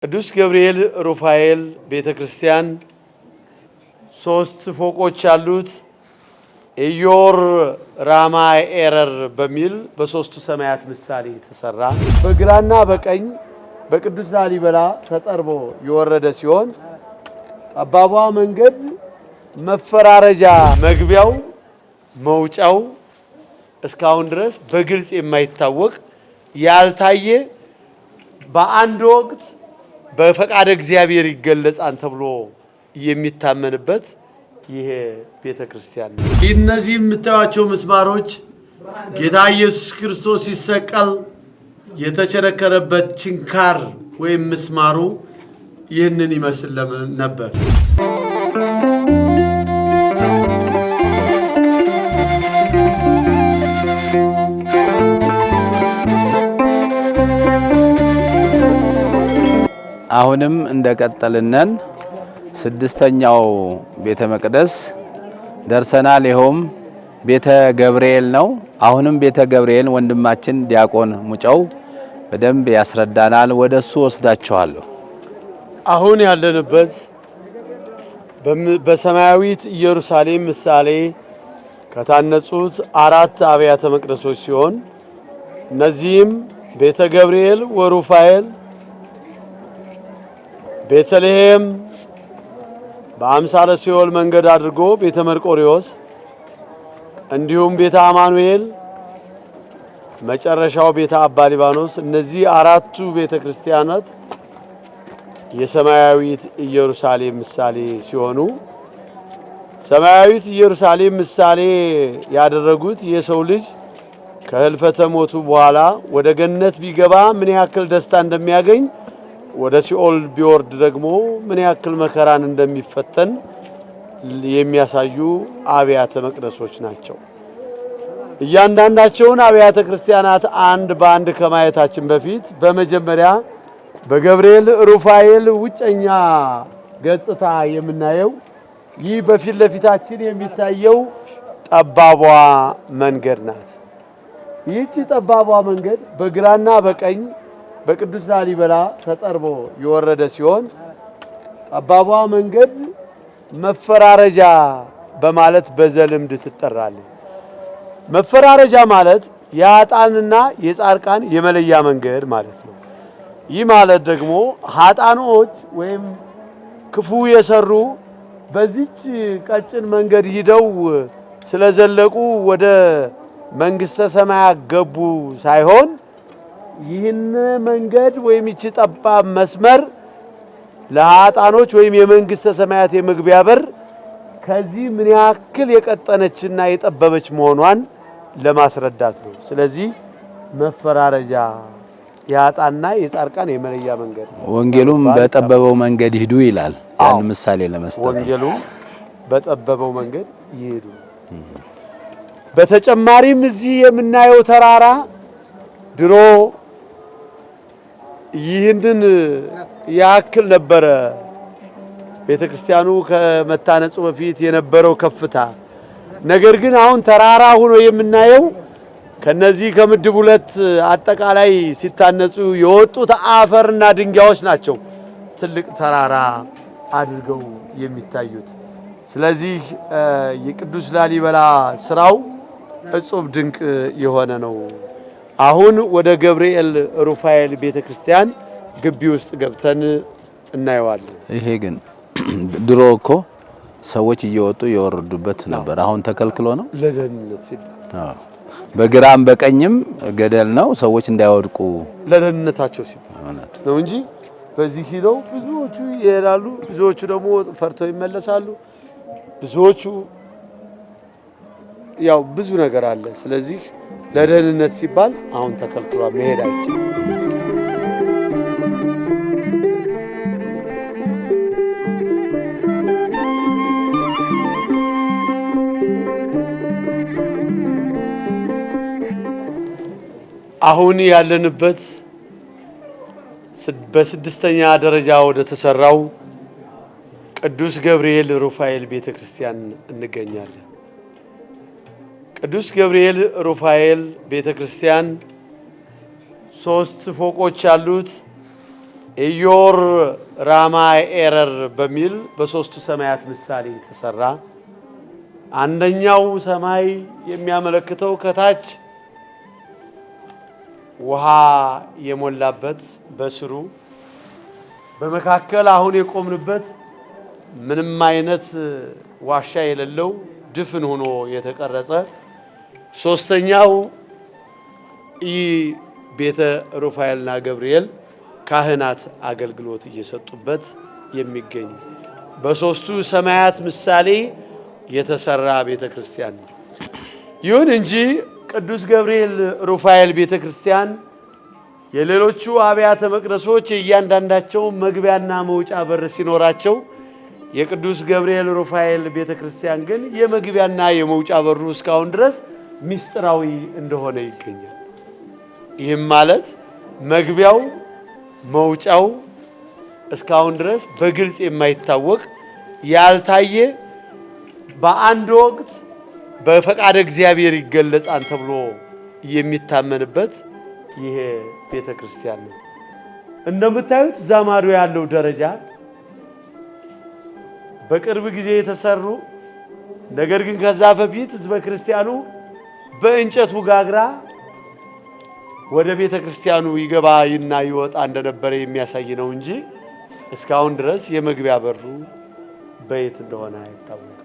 ቅዱስ ገብርኤል ሩፋኤል ቤተክርስቲያን ሶስት ፎቆች ያሉት ኢዮር ራማ ኤረር በሚል በሶስቱ ሰማያት ምሳሌ ተሰራ በግራና በቀኝ በቅዱስ ላሊበላ ተጠርቦ የወረደ ሲሆን ጠባቧ መንገድ መፈራረጃ መግቢያው መውጫው እስካሁን ድረስ በግልጽ የማይታወቅ ያልታየ በአንድ ወቅት በፈቃድ እግዚአብሔር ይገለጻል ተብሎ የሚታመንበት ይሄ ቤተክርስቲያን ነው። እነዚህ የምታዩቸው ምስማሮች ጌታ ኢየሱስ ክርስቶስ ሲሰቀል የተቸነከረበት ችንካር ወይም ምስማሩ ይህንን ይመስል ነበር። አሁንም እንደቀጠልነን ስድስተኛው ቤተ መቅደስ ደርሰናል። ይኸውም ቤተ ገብርኤል ነው። አሁንም ቤተ ገብርኤል ወንድማችን ዲያቆን ሙጫው በደንብ ያስረዳናል። ወደሱ ወስዳችኋለሁ። አሁን ያለንበት በሰማያዊት ኢየሩሳሌም ምሳሌ ከታነጹት አራት አብያተ መቅደሶች ሲሆን እነዚህም ቤተ ገብርኤል ወሩፋኤል፣ ቤተልሔም በአምሳለ ሲኦል መንገድ አድርጎ ቤተ መርቆሪዎስ እንዲሁም ቤተ አማኑኤል መጨረሻው ቤተ አባ ሊባኖስ እነዚህ አራቱ ቤተ ክርስቲያናት የሰማያዊት ኢየሩሳሌም ምሳሌ ሲሆኑ ሰማያዊት ኢየሩሳሌም ምሳሌ ያደረጉት የሰው ልጅ ከህልፈተ ሞቱ በኋላ ወደ ገነት ቢገባ ምን ያክል ደስታ እንደሚያገኝ ወደ ሲኦል ቢወርድ ደግሞ ምን ያክል መከራን እንደሚፈተን የሚያሳዩ አብያተ መቅደሶች ናቸው። እያንዳንዳቸውን አብያተ ክርስቲያናት አንድ በአንድ ከማየታችን በፊት በመጀመሪያ በገብርኤል ሩፋኤል ውጨኛ ገጽታ የምናየው ይህ በፊት ለፊታችን የሚታየው ጠባቧ መንገድ ናት። ይህች ጠባቧ መንገድ በግራና በቀኝ በቅዱስ ላሊበላ ተጠርቦ የወረደ ሲሆን ጠባቧ መንገድ መፈራረጃ በማለት በዘልምድ ትጠራለች። መፈራረጃ ማለት የኃጥአንና የጻድቃን የመለያ መንገድ ማለት ነው። ይህ ማለት ደግሞ ኃጥአኖች ወይም ክፉ የሰሩ በዚች ቀጭን መንገድ ሂደው ስለዘለቁ ወደ መንግስተ ሰማያት ገቡ ሳይሆን ይህን መንገድ ወይም ይቺ ጠባብ መስመር ለኃጥአኖች ወይም የመንግስተ ሰማያት የመግቢያ በር ከዚህ ምን ያክል የቀጠነችና የጠበበች መሆኗን ለማስረዳት ነው። ስለዚህ መፈራረጃ የኃጥአንና የጻድቃን የመለያ መንገድ ነው። ወንጌሉም በጠበበው መንገድ ሂዱ ይላል። ያን ምሳሌ ለመስጠት ወንጌሉም በጠበበው መንገድ ይሄዱ። በተጨማሪም እዚህ የምናየው ተራራ ድሮ ይህንን ያክል ነበረ። ቤተክርስቲያኑ ከመታነጹ በፊት የነበረው ከፍታ ነገር ግን አሁን ተራራ ሆኖ የምናየው ከነዚህ ከምድብ ሁለት አጠቃላይ ሲታነጹ የወጡት አፈርና ድንጋዮች ናቸው ትልቅ ተራራ አድርገው የሚታዩት። ስለዚህ የቅዱስ ላሊበላ ስራው እጹብ ድንቅ የሆነ ነው። አሁን ወደ ገብርኤል ሩፋኤል ቤተክርስቲያን ግቢ ውስጥ ገብተን እናየዋለን። ይሄ ግን ድሮ እኮ ሰዎች እየወጡ የወረዱበት ነበር። አሁን ተከልክሎ ነው ለደህንነት ሲባል። በግራም በቀኝም ገደል ነው፣ ሰዎች እንዳይወድቁ ለደህንነታቸው ሲባል ነው እንጂ በዚህ ሂደው ብዙዎቹ ይሄዳሉ፣ ብዙዎቹ ደግሞ ፈርተው ይመለሳሉ። ብዙዎቹ ያው ብዙ ነገር አለ። ስለዚህ ለደህንነት ሲባል አሁን ተከልክሏል፣ መሄድ አይቻልም። አሁን ያለንበት በስድስተኛ ደረጃ ወደ ተሰራው ቅዱስ ገብርኤል ሩፋኤል ቤተክርስቲያን እንገኛለን። ቅዱስ ገብርኤል ሩፋኤል ቤተክርስቲያን ሶስት ፎቆች ያሉት ኢዮር ራማ ኤረር በሚል በሶስቱ ሰማያት ምሳሌ ተሰራ። አንደኛው ሰማይ የሚያመለክተው ከታች ውሃ የሞላበት በስሩ በመካከል አሁን የቆምንበት ምንም አይነት ዋሻ የሌለው ድፍን ሆኖ የተቀረጸ ሶስተኛው ቤተ ሩፋኤልና ገብርኤል ካህናት አገልግሎት እየሰጡበት የሚገኝ በሶስቱ ሰማያት ምሳሌ የተሰራ ቤተክርስቲያን ነው። ይሁን እንጂ ቅዱስ ገብርኤል ሩፋኤል ቤተክርስቲያን የሌሎቹ አብያተ መቅደሶች እያንዳንዳቸው መግቢያና መውጫ በር ሲኖራቸው የቅዱስ ገብርኤል ሩፋኤል ቤተክርስቲያን ግን የመግቢያና የመውጫ በሩ እስካሁን ድረስ ምስጢራዊ እንደሆነ ይገኛል። ይህም ማለት መግቢያው መውጫው እስካሁን ድረስ በግልጽ የማይታወቅ ያልታየ በአንድ ወቅት በፈቃደ እግዚአብሔር ይገለጻል ተብሎ የሚታመንበት ይሄ ቤተክርስቲያን ነው። እንደምታዩት ዛማዶ ያለው ደረጃ በቅርብ ጊዜ የተሰሩ ነገር ግን ከዛ በፊት ህዝበ ክርስቲያኑ በእንጨቱ ጋግራ ወደ ቤተክርስቲያኑ ይገባና ይወጣ እንደነበረ የሚያሳይ ነው እንጂ እስካሁን ድረስ የመግቢያ በሩ በየት እንደሆነ አይታወቅም።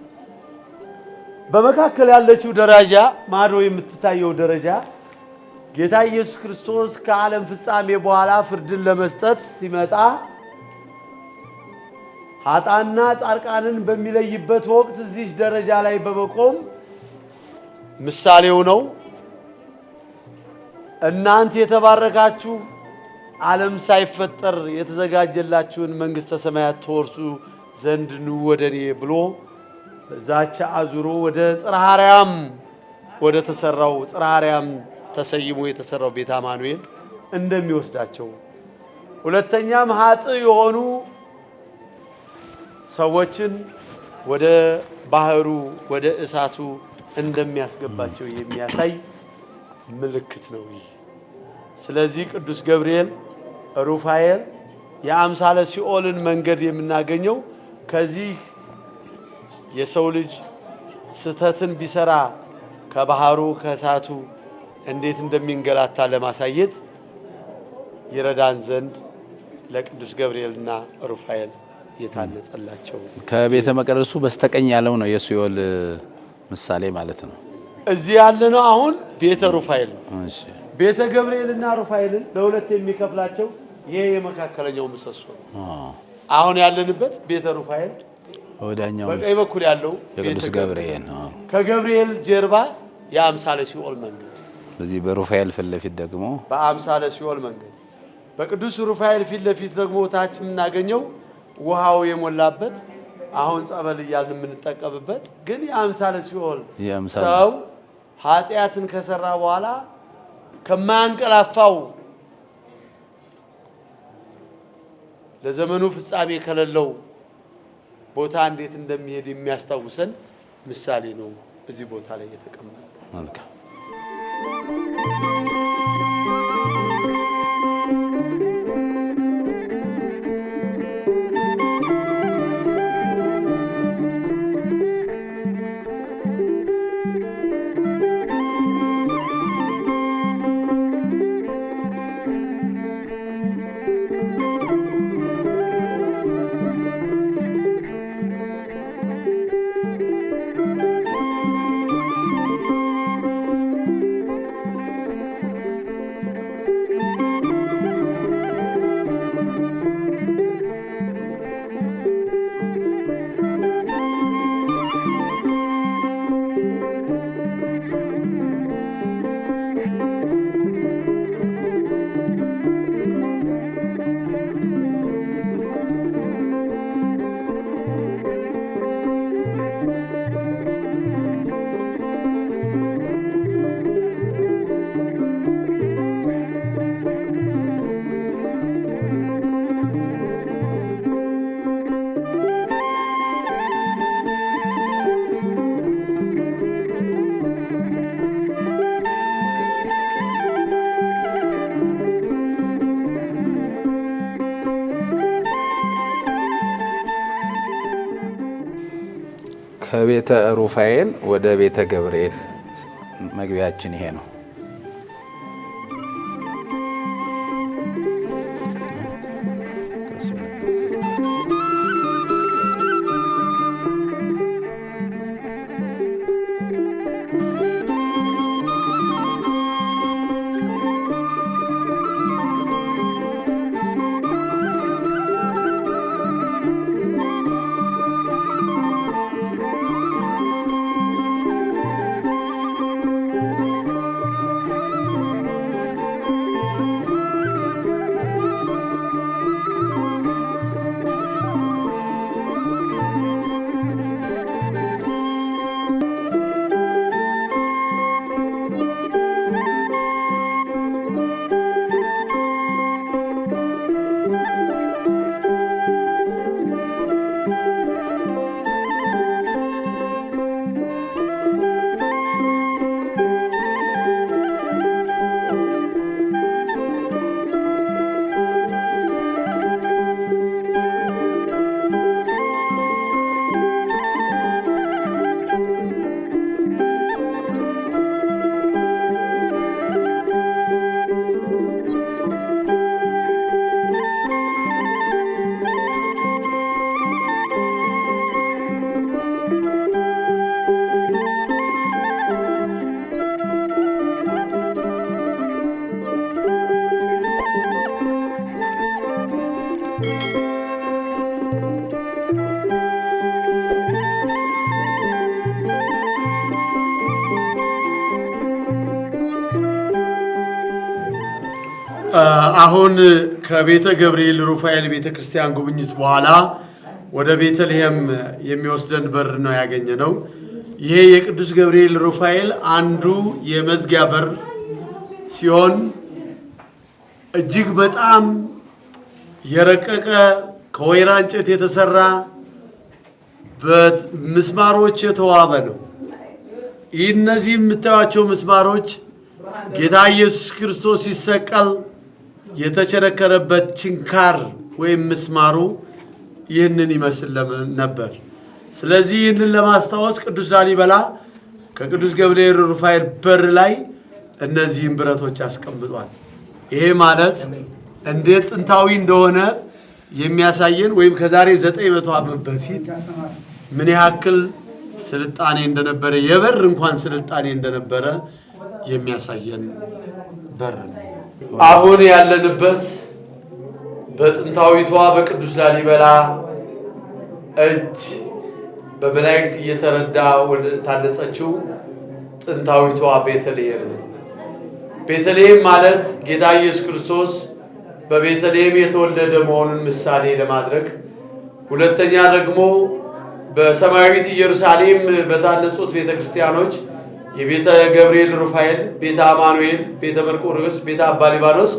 በመካከል ያለችው ደረጃ ማዶ የምትታየው ደረጃ ጌታ ኢየሱስ ክርስቶስ ከዓለም ፍጻሜ በኋላ ፍርድን ለመስጠት ሲመጣ ኃጥአንና ጻድቃንን በሚለይበት ወቅት እዚህ ደረጃ ላይ በመቆም ምሳሌው ነው። እናንተ የተባረካችሁ ዓለም ሳይፈጠር የተዘጋጀላችሁን መንግስተ ሰማያት ተወርሱ ዘንድ ኑ ወደኔ ብሎ ዛቻ አዙሮ ወደ ጽርሐ አርያም ወደ ተሰራው ጽርሐ አርያም ተሰይሞ የተሰራው ቤተ አማኑኤል እንደሚወስዳቸው፣ ሁለተኛም ኃጥእ የሆኑ ሰዎችን ወደ ባህሩ ወደ እሳቱ እንደሚያስገባቸው የሚያሳይ ምልክት ነው ይህ። ስለዚህ ቅዱስ ገብርኤል ሩፋኤል የአምሳለ ሲኦልን መንገድ የምናገኘው ከዚህ የሰው ልጅ ስተትን ቢሰራ ከባህሩ ከእሳቱ እንዴት እንደሚንገላታ ለማሳየት ይረዳን ዘንድ ለቅዱስ ገብርኤልና ሩፋኤል የታነጸላቸው ከቤተ መቅደሱ በስተቀኝ ያለው ነው የሲኦል ምሳሌ ማለት ነው። እዚህ ያለነው አሁን ቤተ ሩፋኤል ነው። እሺ ቤተ ገብርኤልና ሩፋኤልን ለሁለት የሚከፍላቸው ይሄ የመካከለኛው ምሰሶ ነው። አሁን ያለንበት ቤተ ሩፋኤል ወዳኛው በቀኝ በኩል ያለው የቅዱስ ገብርኤል ነው። ከገብርኤል ጀርባ የአምሳለ ሲኦል መንገድ፣ በዚህ በሩፋኤል ፊት ለፊት ደግሞ በአምሳለ ሲኦል መንገድ፣ በቅዱስ ሩፋኤል ፊት ለፊት ደግሞ ታች የምናገኘው ውሃው የሞላበት አሁን ጸበል እያልን የምንጠቀምበት ግን የአምሳለ ሲኦል ሰው ኃጢአትን ከሰራ በኋላ ከማያንቀላፋው ለዘመኑ ፍጻሜ ከሌለው ቦታ እንዴት እንደሚሄድ የሚያስታውሰን ምሳሌ ነው እዚህ ቦታ ላይ የተቀመጠው። መልካም ከቤተ ሩፋኤል ወደ ቤተ ገብርኤል መግቢያችን ይሄ ነው። አሁን ከቤተ ገብርኤል ሩፋኤል ቤተ ክርስቲያን ጉብኝት በኋላ ወደ ቤተልሔም የሚወስደን በር ነው ያገኘነው። ይሄ የቅዱስ ገብርኤል ሩፋኤል አንዱ የመዝጊያ በር ሲሆን እጅግ በጣም የረቀቀ ከወይራ እንጨት የተሰራ በምስማሮች የተዋበ ነው። እነዚህ የምታዩቸው ምስማሮች ጌታ ኢየሱስ ክርስቶስ ሲሰቀል የተቸነከረበት ችንካር ወይም ምስማሩ ይህንን ይመስል ነበር። ስለዚህ ይህንን ለማስታወስ ቅዱስ ላሊበላ ከቅዱስ ገብርኤል ሩፋኤል በር ላይ እነዚህን ብረቶች አስቀምጧል። ይሄ ማለት እንዴት ጥንታዊ እንደሆነ የሚያሳየን ወይም ከዛሬ 900 ዓመት በፊት ምን ያክል ስልጣኔ እንደነበረ የበር እንኳን ስልጣኔ እንደነበረ የሚያሳየን በር ነው። አሁን ያለንበት በጥንታዊቷ በቅዱስ ላሊበላ እጅ በመላእክት እየተረዳ ወደ ታነጸችው ጥንታዊቷ ቤተልሔም ነው። ቤተልሔም ማለት ጌታ ኢየሱስ ክርስቶስ በቤተልሔም የተወለደ መሆኑን ምሳሌ ለማድረግ፣ ሁለተኛ ደግሞ በሰማያዊት ኢየሩሳሌም በታነጹት ቤተክርስቲያኖች የቤተ ገብርኤል ሩፋኤል፣ ቤተ አማኑኤል፣ ቤተ መርቆሬዎስ፣ ቤተ አባ ሊባኖስ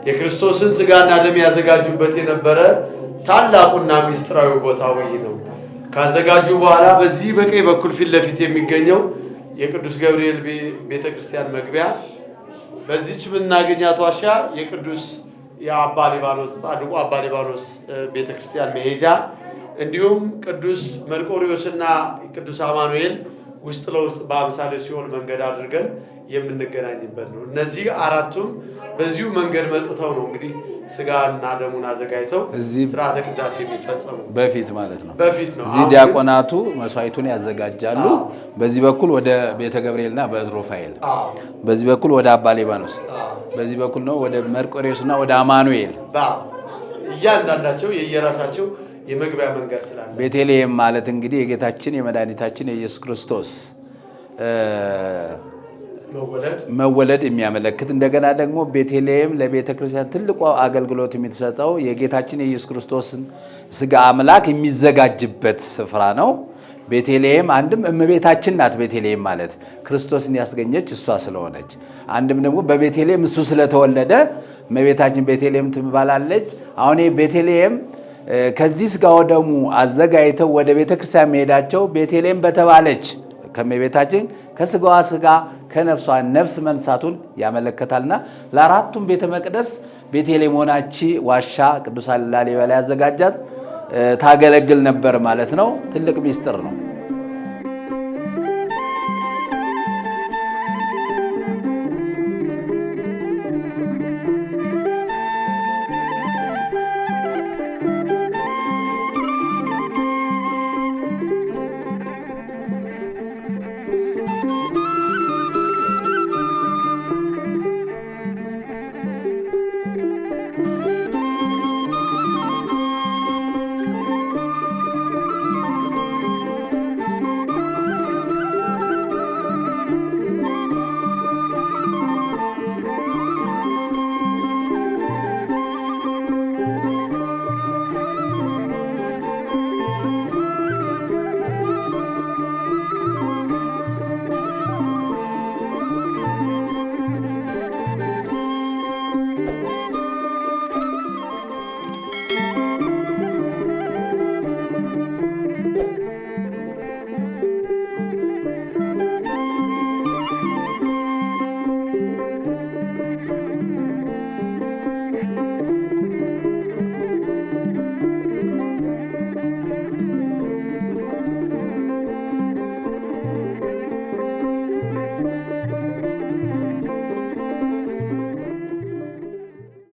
የክርስቶስን ሥጋና ደም ያዘጋጁበት የነበረ ታላቁና ምስጢራዊ ቦታው ይህ ነው። ካዘጋጁ በኋላ በዚህ በቀኝ በኩል ፊት ለፊት የሚገኘው የቅዱስ ገብርኤል ቤተክርስቲያን መግቢያ፣ በዚህች የምናገኛት ዋሻ የቅዱስ የአባ ሊባኖስ ጻድቁ አባ ሊባኖስ ቤተክርስቲያን መሄጃ፣ እንዲሁም ቅዱስ መርቆሬዎስና ቅዱስ አማኑኤል ውስጥ ለውስጥ በአምሳለ ሲኦል መንገድ አድርገን የምንገናኝበት ነው። እነዚህ አራቱም በዚሁ መንገድ መጥተው ነው እንግዲህ ስጋና ደሙን አዘጋጅተው ስርዓተ ቅዳሴ የሚፈጸሙ በፊት ማለት ነው። በፊት ነው። እዚህ ዲያቆናቱ መስዋዕቱን ያዘጋጃሉ። በዚህ በኩል ወደ ቤተ ገብርኤልና በሩፋኤል፣ በዚህ በኩል ወደ አባ ሊባኖስ፣ በዚህ በኩል ነው ወደ መርቆሬዎስና ወደ አማኑኤል። እያንዳንዳቸው የየራሳቸው የመግቢያ መንገድ ስላለ ቤተልሔም ማለት እንግዲህ የጌታችን የመድኃኒታችን የኢየሱስ ክርስቶስ መወለድ የሚያመለክት፣ እንደገና ደግሞ ቤተልሔም ለቤተ ክርስቲያን ትልቁ አገልግሎት የሚሰጠው የጌታችን የኢየሱስ ክርስቶስን ስጋ አምላክ የሚዘጋጅበት ስፍራ ነው። ቤተልሔም አንድም እመቤታችን ናት። ቤተልሔም ማለት ክርስቶስን ያስገኘች እሷ ስለሆነች፣ አንድም ደግሞ በቤተልሔም እሱ ስለተወለደ እመቤታችን ቤተልሔም ትባላለች። አሁን ቤተልሔም ከዚህ ስጋ ወደሙ አዘጋጅተው ወደ ቤተ ክርስቲያን መሄዳቸው ቤተልሔም በተባለች ከእመቤታችን ከስጋዋ ስጋ ከነፍሷ ነፍስ መንሳቱን ያመለከታልና ለአራቱም ቤተ መቅደስ ቤተልሔም ሆናች ዋሻ ቅዱስ ላሊበላ ያዘጋጃት ታገለግል ነበር ማለት ነው። ትልቅ ሚስጥር ነው።